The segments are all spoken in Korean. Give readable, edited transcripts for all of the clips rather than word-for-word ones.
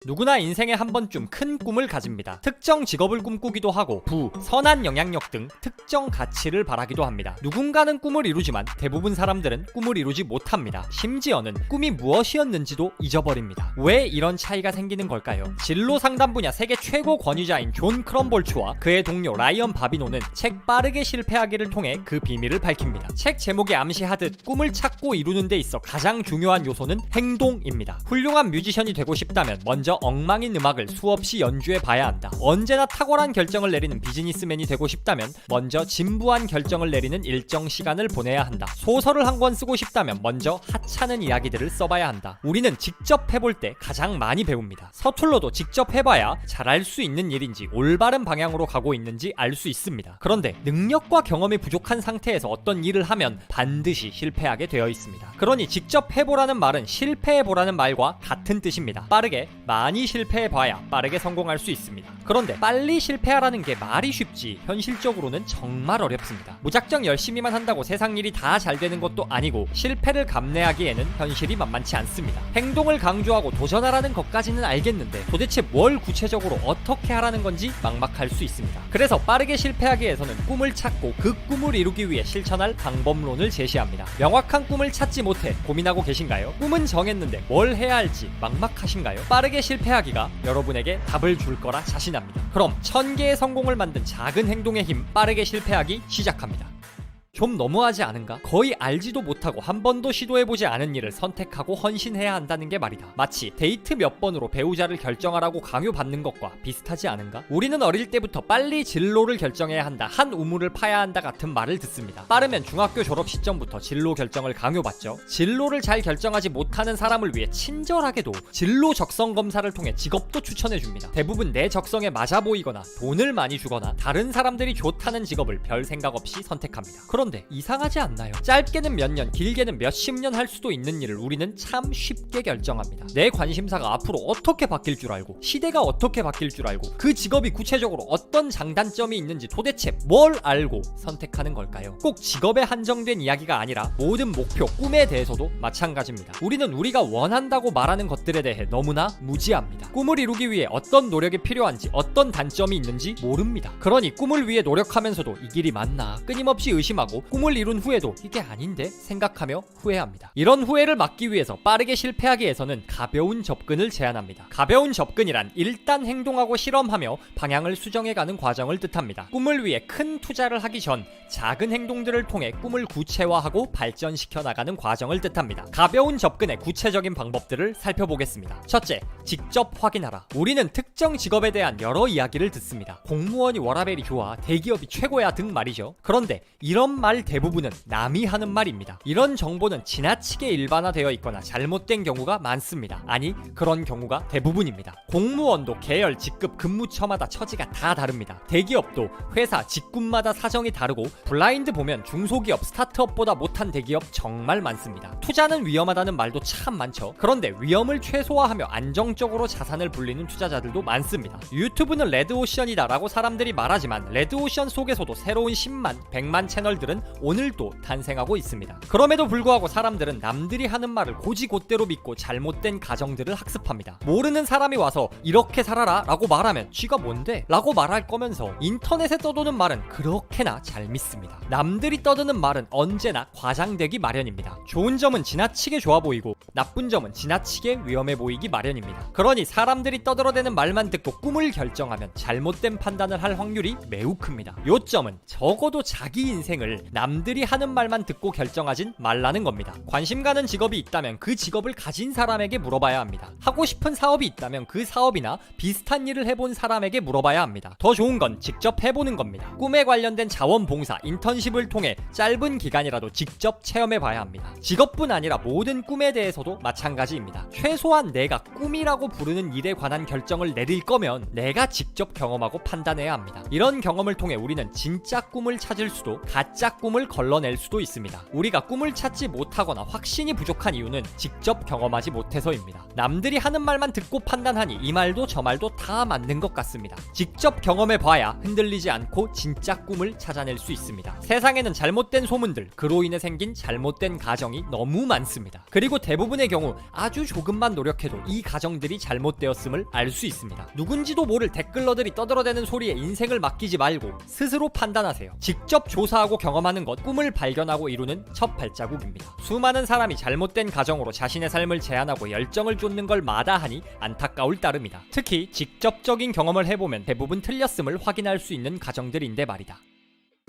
누구나 인생에 한 번쯤 큰 꿈을 가집니다. 특정 직업을 꿈꾸기도 하고 선한 영향력 등 특정 가치를 바라기도 합니다. 누군가는 꿈을 이루지만 대부분 사람들은 꿈을 이루지 못합니다. 심지어는 꿈이 무엇이었는지도 잊어버립니다. 왜 이런 차이가 생기는 걸까요? 진로 상담 분야 세계 최고 권위자인 존 크럼볼츠와 그의 동료 라이언 바비노는 책 빠르게 실패하기를 통해 그 비밀을 밝힙니다. 책 제목에 암시하듯 꿈을 찾고 이루는 데 있어 가장 중요한 요소는 행동입니다. 훌륭한 뮤지션이 되고 싶다면 먼저 엉망인 음악을 수없이 연주해 봐야 한다. 언제나 탁월한 결정을 내리는 비즈니스맨이 되고 싶다면 먼저 진부한 결정을 내리는 일정 시간을 보내야 한다. 소설을 한 권 쓰고 싶다면 먼저 하찮은 이야기들을 써봐야 한다. 우리는 직접 해볼 때 가장 많이 배웁니다. 서툴러도 직접 해봐야 잘할 수 있는 일인지 올바른 방향으로 가고 있는지 알 수 있습니다. 그런데 능력과 경험이 부족한 상태에서 어떤 일을 하면 반드시 실패하게 되어 있습니다. 그러니 직접 해보라는 말은 실패해보라는 말과 같은 뜻입니다. 빠르게 많이 실패해봐야 빠르게 성공할 수 있습니다. 그런데 빨리 실패하라는 게 말이 쉽지 현실적으로는 정말 어렵습니다. 무작정 열심히만 한다고 세상 일이 다 잘 되는 것도 아니고 실패를 감내하기에는 현실이 만만치 않습니다. 행동을 강조하고 도전하라는 것까지는 알겠는데 도대체 뭘 구체적으로 어떻게 하라는 건지 막막할 수 있습니다. 그래서 빠르게 실패하기 위해서는 꿈을 찾고 그 꿈을 이루기 위해 실천할 방법론을 제시합니다. 명확한 꿈을 찾지 못해 고민하고 계신가요? 꿈은 정했는데 뭘 해야 할지 막막하신가요? 빠르게 실패하기가 여러분에게 답을 줄 거라 자신합니다. 그럼 1000개의 성공을 만든 작은 행동의 힘, 빠르게 실패하기 시작합니다. 좀 너무하지 않은가? 거의 알지도 못하고 한 번도 시도해보지 않은 일을 선택하고 헌신해야 한다는 게 말이다. 마치 데이트 몇 번으로 배우자를 결정하라고 강요받는 것과 비슷하지 않은가? 우리는 어릴 때부터 빨리 진로를 결정해야 한다, 한 우물을 파야 한다 같은 말을 듣습니다. 빠르면 중학교 졸업 시점부터 진로 결정을 강요받죠. 진로를 잘 결정하지 못하는 사람을 위해 친절하게도 진로 적성 검사를 통해 직업도 추천해줍니다. 대부분 내 적성에 맞아 보이거나 돈을 많이 주거나 다른 사람들이 좋다는 직업을 별 생각 없이 선택합니다. 그런데 이상하지 않나요? 짧게는 몇 년, 길게는 몇십 년 할 수도 있는 일을 우리는 참 쉽게 결정합니다. 내 관심사가 앞으로 어떻게 바뀔 줄 알고, 시대가 어떻게 바뀔 줄 알고, 그 직업이 구체적으로 어떤 장단점이 있는지 도대체 뭘 알고 선택하는 걸까요? 꼭 직업에 한정된 이야기가 아니라 모든 목표, 꿈에 대해서도 마찬가지입니다. 우리는 우리가 원한다고 말하는 것들에 대해 너무나 무지합니다. 꿈을 이루기 위해 어떤 노력이 필요한지, 어떤 단점이 있는지 모릅니다. 그러니 꿈을 위해 노력하면서도 이 길이 맞나 끊임없이 의심하고 꿈을 이룬 후에도 이게 아닌데 생각하며 후회합니다. 이런 후회를 막기 위해서 빠르게 실패하기 위해서는 가벼운 접근을 제안합니다. 가벼운 접근이란 일단 행동하고 실험하며 방향을 수정해가는 과정을 뜻합니다. 꿈을 위해 큰 투자를 하기 전 작은 행동들을 통해 꿈을 구체화하고 발전시켜 나가는 과정을 뜻합니다. 가벼운 접근의 구체적인 방법들을 살펴보겠습니다. 첫째, 직접 확인하라. 우리는 특정 직업에 대한 여러 이야기를 듣습니다. 공무원이 워라밸이 좋아, 대기업이 최고야 등 말이죠. 그런데 이런 말 대부분은 남이 하는 말입니다. 이런 정보는 지나치게 일반화되어 있거나 잘못된 경우가 많습니다. 아니, 그런 경우가 대부분입니다. 공무원도 계열, 직급, 근무처마다 처지가 다 다릅니다. 대기업도 회사, 직군마다 사정이 다르고 블라인드 보면 중소기업, 스타트업보다 못한 대기업 정말 많습니다. 투자는 위험하다는 말도 참 많죠. 그런데 위험을 최소화하며 안정적으로 자산을 불리는 투자자들도 많습니다. 유튜브는 레드오션이다 라고 사람들이 말하지만 레드오션 속에서도 새로운 10만, 100만 채널들은 오늘도 탄생하고 있습니다. 그럼에도 불구하고 사람들은 남들이 하는 말을 고지곳대로 믿고 잘못된 가정들을 학습합니다. 모르는 사람이 와서 이렇게 살아라 라고 말하면 쥐가 뭔데? 라고 말할 거면서 인터넷에 떠도는 말은 그렇게나 잘 믿습니다. 남들이 떠드는 말은 언제나 과장되기 마련입니다. 좋은 점은 지나치게 좋아 보이고 나쁜 점은 지나치게 위험해 보이기 마련입니다. 그러니 사람들이 떠들어대는 말만 듣고 꿈을 결정하면 잘못된 판단을 할 확률이 매우 큽니다. 요점은 적어도 자기 인생을 남들이 하는 말만 듣고 결정하진 말라는 겁니다. 관심 가는 직업이 있다면 그 직업을 가진 사람에게 물어봐야 합니다. 하고 싶은 사업이 있다면 그 사업이나 비슷한 일을 해본 사람에게 물어봐야 합니다. 더 좋은 건 직접 해보는 겁니다. 꿈에 관련된 자원봉사, 인턴십을 통해 짧은 기간이라도 직접 체험해봐야 합니다. 직업뿐 아니라 모든 꿈에 대해서도 마찬가지입니다. 최소한 내가 꿈이라고 부르는 일에 관한 결정을 내릴 거면 내가 직접 경험하고 판단해야 합니다. 이런 경험을 통해 우리는 진짜 꿈을 찾을 수도 가짜 진짜 꿈을 걸러낼 수도 있습니다. 우리가 꿈을 찾지 못하거나 확신이 부족한 이유는 직접 경험하지 못해서입니다. 남들이 하는 말만 듣고 판단하니 이 말도 저 말도 다 맞는 것 같습니다. 직접 경험해봐야 흔들리지 않고 진짜 꿈을 찾아낼 수 있습니다. 세상에는 잘못된 소문들, 그로 인해 생긴 잘못된 가정이 너무 많습니다. 그리고 대부분의 경우 아주 조금만 노력해도 이 가정들이 잘못되었음을 알 수 있습니다. 누군지도 모를 댓글러들이 떠들어대는 소리에 인생을 맡기지 말고 스스로 판단하세요. 직접 조사하고 경험하는 것, 꿈을 발견하고 이루는 첫 발자국입니다. 수많은 사람이 잘못된 가정으로 자신의 삶을 제한하고 열정을 쫓는 걸 마다하니 안타까울 따름이다. 특히 직접적인 경험을 해보면 대부분 틀렸음을 확인할 수 있는 가정들인데 말이다.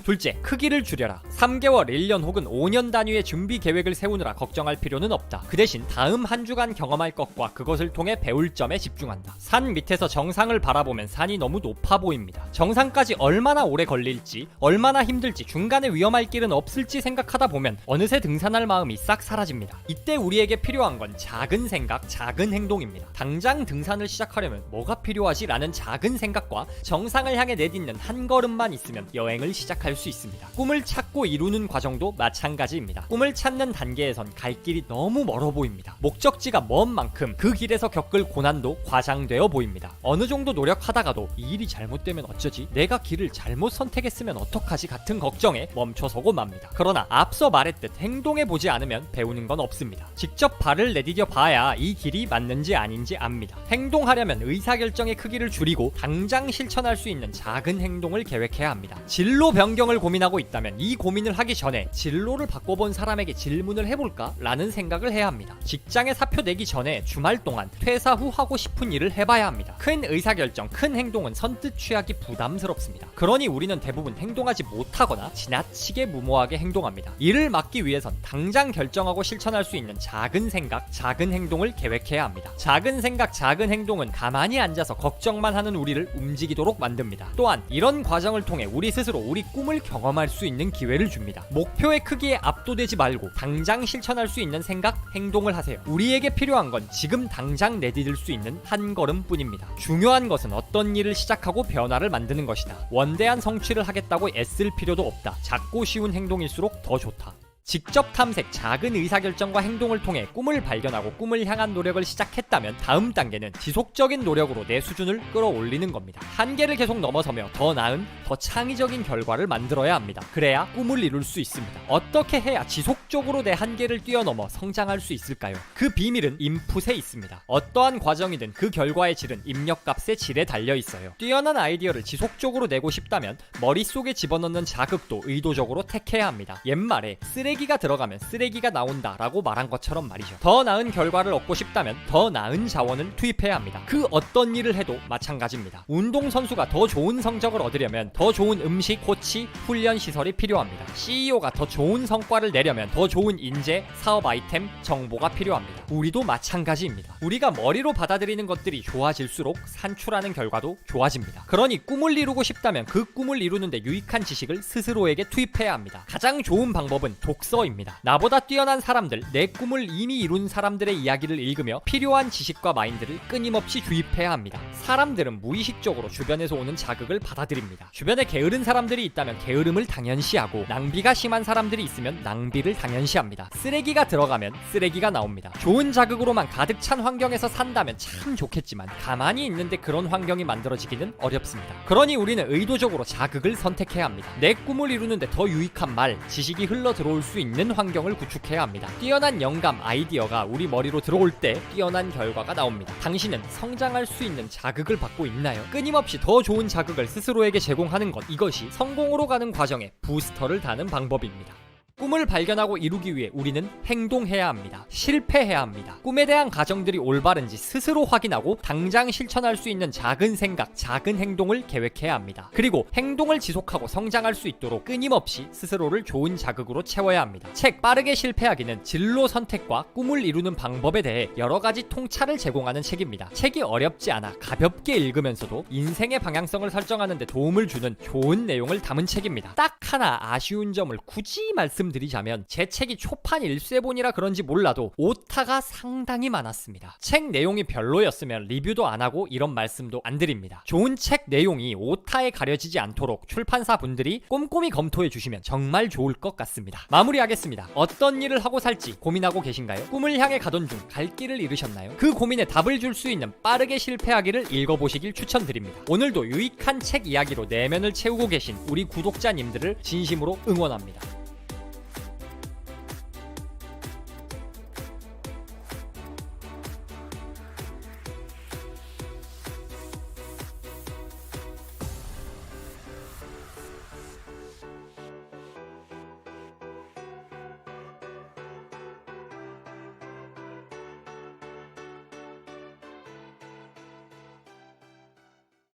둘째, 크기를 줄여라. 3개월, 1년 혹은 5년 단위의 준비 계획을 세우느라 걱정할 필요는 없다. 그 대신 다음 한 주간 경험할 것과 그것을 통해 배울 점에 집중한다. 산 밑에서 정상을 바라보면 산이 너무 높아 보입니다. 정상까지 얼마나 오래 걸릴지, 얼마나 힘들지, 중간에 위험할 길은 없을지 생각하다 보면 어느새 등산할 마음이 싹 사라집니다. 이때 우리에게 필요한 건 작은 생각, 작은 행동입니다. 당장 등산을 시작하려면 뭐가 필요하지? 라는 작은 생각과 정상을 향해 내딛는 한 걸음만 있으면 여행을 시작할 수 있습니다. 꿈을 찾고 이루는 과정도 마찬가지입니다. 꿈을 찾는 단계에선 갈 길이 너무 멀어 보입니다. 목적지가 먼 만큼 그 길에서 겪을 고난도 과장되어 보입니다. 어느 정도 노력하다가도 이 일이 잘못되면 어쩌지? 내가 길을 잘못 선택했으면 어떡하지? 같은 걱정에 멈춰서고 맙니다. 그러나 앞서 말했듯 행동해보지 않으면 배우는 건 없습니다. 직접 발을 내디뎌 봐야 이 길이 맞는지 아닌지 압니다. 행동하려면 의사결정의 크기를 줄이고 당장 실천할 수 있는 작은 행동을 계획해야 합니다. 진로 변경을 고민하고 있다면 이 고민을 하기 전에 진로를 바꿔본 사람에게 질문을 해볼까? 라는 생각을 해야 합니다. 직장에 사표 내기 전에 주말 동안 퇴사 후 하고 싶은 일을 해봐야 합니다. 큰 의사결정, 큰 행동은 선뜻 취하기 부담스럽습니다. 그러니 우리는 대부분 행동하지 못하거나 지나치게 무모하게 행동합니다. 이를 막기 위해선 당장 결정하고 실천할 수 있는 작은 생각, 작은 행동을 계획해야 합니다. 작은 생각, 작은 행동은 가만히 앉아서 걱정만 하는 우리를 움직이도록 만듭니다. 또한 이런 과정을 통해 우리 스스로 우리 꿈을 경험할 수 있는 기회를 줍니다. 목표의 크기에 압도되지 말고 당장 실천할 수 있는 생각, 행동을 하세요. 우리에게 필요한 건 지금 당장 내디딜 수 있는 한 걸음뿐입니다. 중요한 것은 어떤 일을 시작하고 변화를 만드는 것이다. 원대한 성취를 하겠다고 애쓸 필요도 없다. 작고 쉬운 행동일수록 더 좋다. 직접 탐색, 작은 의사결정과 행동을 통해 꿈을 발견하고 꿈을 향한 노력을 시작했다면 다음 단계는 지속적인 노력으로 내 수준을 끌어올리는 겁니다. 한계를 계속 넘어서며 더 나은, 더 창의적인 결과를 만들어야 합니다. 그래야 꿈을 이룰 수 있습니다. 어떻게 해야 지속적으로 내 한계를 뛰어넘어 성장할 수 있을까요? 그 비밀은 인풋에 있습니다. 어떠한 과정이든 그 결과의 질은 입력값의 질에 달려 있어요. 뛰어난 아이디어를 지속적으로 내고 싶다면 머릿속에 집어넣는 자극도 의도적으로 택해야 합니다. 옛말에 쓰레기가 들어가면 쓰레기가 나온다 라고 말한 것처럼 말이죠. 더 나은 결과를 얻고 싶다면 더 나은 자원을 투입해야 합니다. 그 어떤 일을 해도 마찬가지입니다. 운동선수가 더 좋은 성적을 얻으려면 더 좋은 음식, 코치, 훈련 시설이 필요합니다. CEO가 더 좋은 성과를 내려면 더 좋은 인재, 사업 아이템, 정보가 필요합니다. 우리도 마찬가지입니다. 우리가 머리로 받아들이는 것들이 좋아질수록 산출하는 결과도 좋아집니다. 그러니 꿈을 이루고 싶다면 그 꿈을 이루는데 유익한 지식을 스스로에게 투입해야 합니다. 가장 좋은 방법은 독서입니다. 나보다 뛰어난 사람들, 내 꿈을 이미 이룬 사람들의 이야기를 읽으며 필요한 지식과 마인드를 끊임없이 주입해야 합니다. 사람들은 무의식적으로 주변에서 오는 자극을 받아들입니다. 주변에 게으른 사람들이 있다면 게으름을 당연시하고 낭비가 심한 사람들이 있으면 낭비를 당연시합니다. 쓰레기가 들어가면 쓰레기가 나옵니다. 좋은 자극으로만 가득 찬 환경에서 산다면 참 좋겠지만 가만히 있는데 그런 환경이 만들어지기는 어렵습니다. 그러니 우리는 의도적으로 자극을 선택해야 합니다. 내 꿈을 이루는데 더 유익한 말, 지식이 흘러 들어올 수 있는 환경을 구축해야 합니다. 뛰어난 영감, 아이디어가 우리 머리로 들어올 때 뛰어난 결과가 나옵니다. 당신은 성장할 수 있는 자극을 받고 있나요? 끊임없이 더 좋은 자극을 스스로에게 제공하는 것, 이것이 성공으로 가는 과정에 부스터를 다는 방법입니다. 꿈을 발견하고 이루기 위해 우리는 행동해야 합니다. 실패해야 합니다. 꿈에 대한 가정들이 올바른지 스스로 확인하고 당장 실천할 수 있는 작은 생각, 작은 행동을 계획해야 합니다. 그리고 행동을 지속하고 성장할 수 있도록 끊임없이 스스로를 좋은 자극으로 채워야 합니다. 책 빠르게 실패하기는 진로 선택과 꿈을 이루는 방법에 대해 여러 가지 통찰을 제공하는 책입니다. 책이 어렵지 않아 가볍게 읽으면서도 인생의 방향성을 설정하는 데 도움을 주는 좋은 내용을 담은 책입니다. 딱 하나 아쉬운 점을 굳이 말씀드리면 말씀드리자면 제 책이 초판 일쇄본이라 그런지 몰라도 오타가 상당히 많았습니다. 책 내용이 별로였으면 리뷰도 안 하고 이런 말씀도 안 드립니다. 좋은 책 내용이 오타에 가려지지 않도록 출판사 분들이 꼼꼼히 검토해 주시면 정말 좋을 것 같습니다. 마무리하겠습니다. 어떤 일을 하고 살지 고민하고 계신가요? 꿈을 향해 가던 중 갈 길을 잃으셨나요? 그 고민에 답을 줄 수 있는 빠르게 실패하기를 읽어보시길 추천드립니다. 오늘도 유익한 책 이야기로 내면을 채우고 계신 우리 구독자님들을 진심으로 응원합니다.